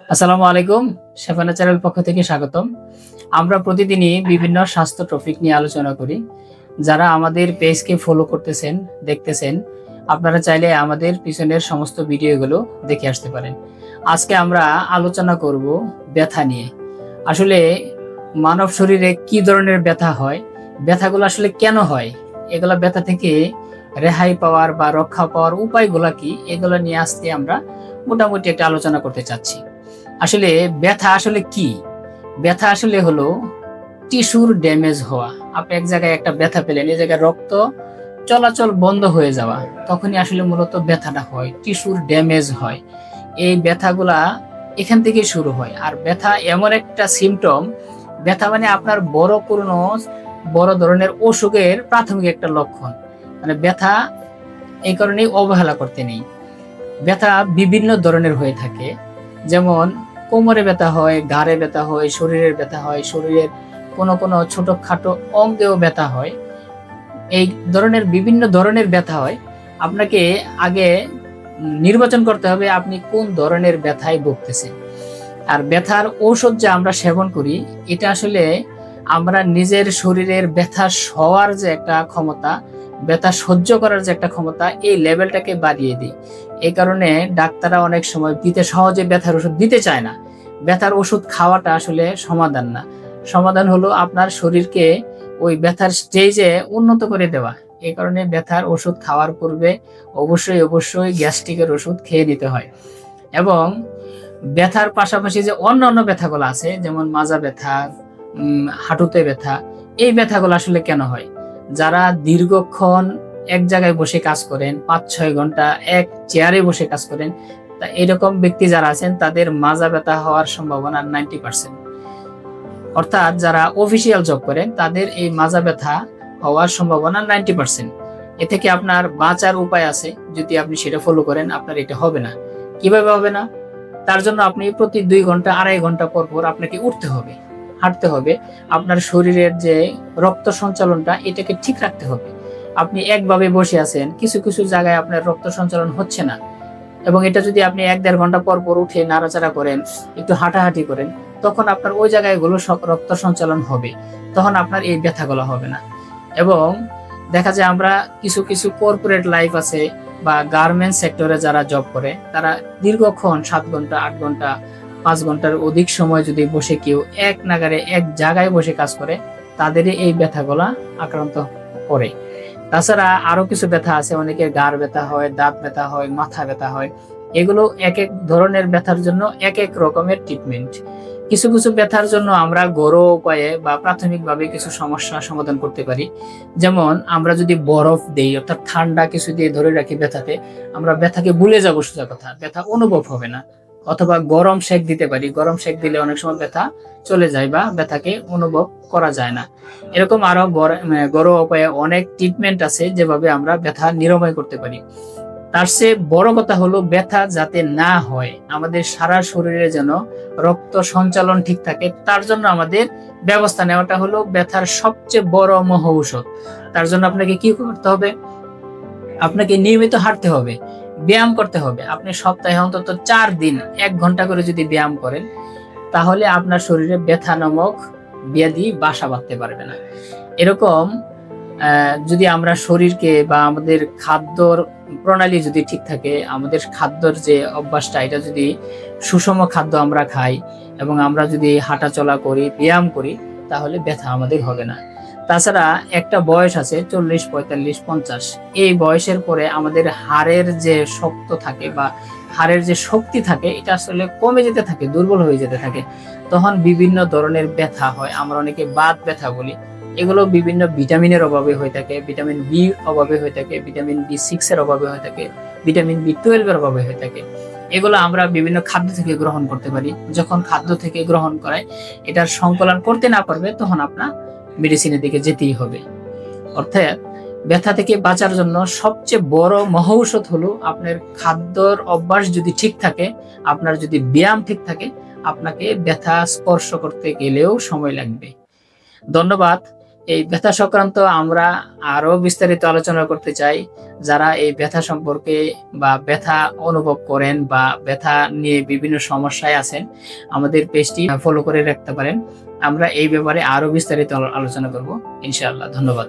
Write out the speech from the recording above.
আসসালামু আলাইকুম। শেফানা চ্যানেল পক্ষ থেকে স্বাগতম। আমরা প্রতিদিনই বিভিন্ন স্বাস্থ্য টপিক নিয়ে আলোচনা করি। যারা আমাদের পেজকে ফলো করতেছেন, দেখতেছেন, আপনারা চাইলে আমাদের পিছনের সমস্ত ভিডিওগুলো দেখে আসতে পারেন। আজকে আমরা আলোচনা করব ব্যথা নিয়ে। আসলে মানব শরীরে কি ধরনের ব্যথা হয়, ব্যথাগুলো আসলে কেন হয়, এগুলা ব্যথা থেকে রেহাই পাওয়ার বা রক্ষা পাওয়ার উপায়গুলা কি, এগুলো নিয়ে আজকে আমরা মোটামুটি একটা আলোচনা করতে চাচ্ছি। আসলে ব্যথা আসলে কি? ব্যথা আসলে হলো টিস্যুর ড্যামেজ হওয়া। আপনি এক জায়গায় একটা ব্যথা পেলেন, এই জায়গায় রক্ত চলাচল বন্ধ হয়ে যাওয়া, তখনই আসলে মূলত ব্যথাটা হয়, টিস্যুর ড্যামেজ হয়। এই ব্যথাগুলা এখান থেকে শুরু হয়। আর ব্যথা এমন একটা সিমটম, ব্যথা মানে আপনার বড় ধরনের অসুখের প্রাথমিক একটা লক্ষণ। মানে ব্যথা এই কারণেই অবহেলা করতে নেই। ব্যথা বিভিন্ন ধরনের হয়ে থাকে, যেমন কোমরে ব্যথা হয়, ঘাড়ে ব্যথা হয়, শরীরের ব্যথা হয়, শরীরের কোনো কোনো ছোটখাটো অঙ্গেও ব্যথা হয়। এই ধরনের বিভিন্ন ধরনের ব্যথা হয়। আপনাকে আগে নির্বাচন করতে হবে আপনি কোন ধরনের ব্যথায় ভুগতেছেন। আর ব্যথার ঔষধ যে আমরা সেবন করি, এটা আসলে আমরা নিজের শরীরের ব্যথা সওয়ার যে একটা ক্ষমতা, ব্যথা সহ্য করার যে একটা ক্ষমতা, এই লেভেলটাকে বাড়িয়ে দিই। এই কারণে ডাক্তাররা অনেক সময় সহজে ব্যথার ওষুধ দিতে চায় না। ব্যথার ওষুধ খাওয়াটা আসলে সমাধান না। সমাধান হলো আপনার শরীরকে ওই ব্যথার স্টেজে উন্নত করে দেওয়া। এই কারণে ব্যথার ওষুধ খাওয়ার পূর্বে অবশ্যই গ্যাস্ট্রিকের ওষুধ খেয়ে নিতে হয়। এবং ব্যথার পাশাপাশি যে অন্যান্য ব্যথাগুলো আছে, যেমন মাজা ব্যথা, হাঁটুতে ব্যথা, এই ব্যথাগুলো আসলে কেন হয়? যারা দীর্ঘক্ষণ এক জায়গায় বসে কাজ করেন, ৫-৬ ঘন্টা এক চেয়ারে বসে কাজ করেন, তা এরকম ব্যক্তি যারা আছেন তাদের মাজা ব্যথা হওয়ার সম্ভাবনা 90%। অর্থাৎ যারা অফিসিয়াল জব করেন তাদের এই মাজা ব্যথা হওয়ার সম্ভাবনা 90%। এ থেকে আপনার বাঁচার উপায় আছে, যদি আপনি সেটা ফলো করেন আপনার এটা হবে না। কিভাবে হবে না? তার জন্য আপনি প্রতি ২ ঘন্টা ২.৫ ঘন্টা পর পর আপনাকে উঠতে হবে, হাঁটতে হবে। আপনার শরীরের যে রক্ত সঞ্চালনটা, এটাকে ঠিক রাখতে হবে। আপনি একভাবে বসে আছেন, কিছু কিছু জায়গায় আপনার রক্ত সঞ্চালন হচ্ছে না, এবং এটা যদি আপনি ১-১.৫ ঘন্টা পর পর উঠে নাড়াচাড়া করেন, একটু হাঁটাহাঁটি করেন, তখন আপনার ওই জায়গাগুলো রক্ত সঞ্চালন হবে। তখন আপনার এই ব্যথাগুলো হবে না। এবং দেখা যায় আমরা কিছু কিছু কর্পোরেট লাইফ আছে বা গার্মেন্টস সেক্টরে যারা জব করে, তারা দীর্ঘক্ষণ ৭ ঘন্টা, ৮ ঘন্টা, ৫ ঘন্টার অধিক সময় যদি বসে কেউ এক নাগারে এক জায়গায় বসে কাজ করে, তাদেরই এই ব্যথাগুলা আক্রান্ত করে। তাছাড়া আরো কিছু ব্যথা আছে, অনেকের ঘাড় ব্যথা হয়, দাঁত ব্যথা হয়, মাথা ব্যথা হয়। এগুলো এক এক ধরনের ব্যথার জন্য এক এক রকমের ট্রিটমেন্ট। কিছু কিছু ব্যথার জন্য আমরা ঘরোয়া উপায়ে বা প্রাথমিকভাবে কিছু সমস্যা সমাধান করতে পারি। যেমন আমরা যদি বরফ দেই, অর্থাৎ ঠান্ডা কিছু দিয়ে ধরে রাখি ব্যথাতে, আমরা ব্যথাকে ভুলে যাবো, সোজা কথা, ব্যথা অনুভব হবে না। অথবা গরম সেক দিতে পারি, গরম সেক দিলে অনেক সময় ব্যথা চলে যায় বা ব্যথাকে অনুভব করা যায় না। এরকম আরো ঘরোয়া উপায়ে অনেক ট্রিটমেন্ট আছে যেভাবে আমরা ব্যথা নিরাময় করতে পারি। তার চেয়ে বড় কথা হলো ব্যথা যাতে না হয়, আমাদের সারা শরীরে যেন রক্ত সঞ্চালন ঠিক থাকে, তার জন্য আমাদের ব্যবস্থা নেওয়াটা হলো ব্যথার সবচেয়ে বড় মহৌষধ। তার জন্য আপনাকে কি করতে হবে? আপনাকে নিয়মিত হাঁটতে হবে, ব্যায়াম করতে হবে। আপনি সপ্তাহে অন্তত ৪ দিন ১ ঘন্টা করে যদি ব্যায়াম করেন, তাহলে আপনার শরীরে ব্যথা নামক ব্যাধি বাসা বাঁধতে পারবে না। এরকম যদি আমরা শরীরকে বা আমাদের খাদ্যর প্রণালী যদি ঠিক থাকে, আমাদের খাদ্যর যে অভ্যাসটা, এটা যদি সুষম খাদ্য আমরা খাই এবং আমরা যদি হাঁটাচলা করি, ব্যায়াম করি, তাহলে ব্যথা আমাদের হবে না। তাছাড়া একটা বয়স আছে ৪০, ৪৫, ৫০। এই বয়সের পরে আমাদের হাড়ের যে শক্ত থাকে বা হাড়ের যে শক্তি থাকে, এটা আসলে কমে যেতে থাকে, দুর্বল হয়ে যেতে থাকে। তখন বিভিন্ন ধরনের ব্যথা হয়, আমরা অনেকে বাত ব্যথা বলি। এগুলো বিভিন্ন ভিটামিনের অভাবে হয়ে থাকে, ভিটামিন বি অভাবে হয়ে থাকে, ভিটামিন বি6 এর অভাবে হয়ে থাকে, ভিটামিন বি12 এর অভাবে হয়ে থাকে। এগুলো আমরা বিভিন্ন খাদ্য থেকে গ্রহণ করতে পারি। যখন খাদ্য থেকে গ্রহণ করায় এটার সংকলন করতে না পারবে, তখন আপনার মেডিসিনের দিকে যেতেই হবে। অর্থাৎ ব্যথা থেকে বাঁচার জন্য সবচেয়ে বড় মহৌষধ হলো আপনার খাদ্যর অভ্যাস যদি ঠিক থাকে, আপনার যদি ব্যায়াম ঠিক থাকে, আপনাকে ব্যথা স্পর্শ করতে গেলেও সময় লাগবে। ধন্যবাদ। এই ব্যথা সংক্রান্ত আমরা আরো বিস্তারিত আলোচনা করতে চাই। যারা এই ব্যথা সম্পর্কে বা ব্যথা অনুভব করেন বা ব্যথা নিয়ে বিভিন্ন সমস্যায় আছেন, আমাদের পেজটি ফলো করে রাখতে পারেন। আমরা এই ব্যাপারে আরো বিস্তারিত আলোচনা করব ইনশাআল্লাহ। ধন্যবাদ।